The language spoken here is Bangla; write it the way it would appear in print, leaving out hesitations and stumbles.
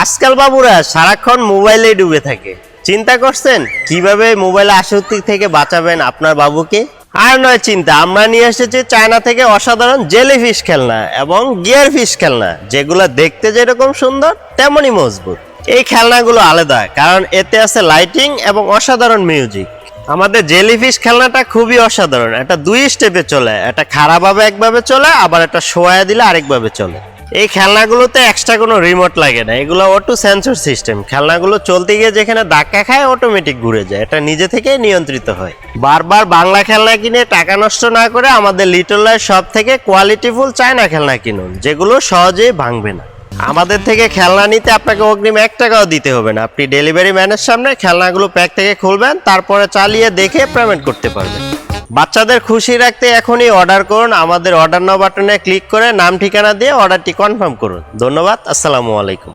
আজকাল বাবুরা সারাক্ষণ মোবাইলে ডুবে থাকে। চিন্তা করছেন কিভাবে মোবাইলে আসক্তি থেকে বাঁচাবেন আপনার বাবুকে? আর নয় চিন্তা, আমরা নিয়ে এসেছি চায়না থেকে অসাধারণ জেলিফিশ খেলনা এবং গিয়ার ফিশ খেলনা, যেগুলো দেখতে যেরকম সুন্দর তেমনই মজবুত। এই খেলনাগুলো আলাদা কারণ এতে আছে লাইটিং এবং অসাধারণ মিউজিক। আমাদের জেলিফিশ খেলনাটা খুবই অসাধারণ। এটা দুই স্টেপে চলে, এটা খাড়া ভাবে একভাবে চলে, আবার এটা শোয়া দিলে আরেকভাবে চলে। এই খেলনাগুলোতে এক্সট্রা কোনো রিমোট লাগে না, এগুলো অটো সেন্সর সিস্টেম। খেলনাগুলো চলতে গিয়ে যেখানে ধাক্কা খায় অটোমেটিক ঘুরে যায়, এটা নিজে থেকে নিয়ন্ত্রিত হয়। বারবার বাংলা খেলনা কিনে টাকা নষ্ট না করে আমাদের লিটল লাইট শপ থেকে কোয়ালিটিফুল চায়না খেলনা কিনুন, যেগুলো সহজেই ভাঙবে না। আমাদের থেকে খেলনা নিতে আপনাকে অগ্রিম 1 টাকাও দিতে হবে না। আপনি ডেলিভারি ম্যানের সামনে খেলনাগুলো প্যাক থেকে খুলবেন, তারপরে চালিয়ে দেখে পেমেন্ট করতে পারবেন। বাচ্চাদের খুশি রাখতে এখনই অর্ডার করুন। আমাদের অর্ডার নাও বাটনে ক্লিক করে নাম ঠিকানা দিয়ে অর্ডারটি কনফার্ম করুন। ধন্যবাদ। আসসালামু আলাইকুম।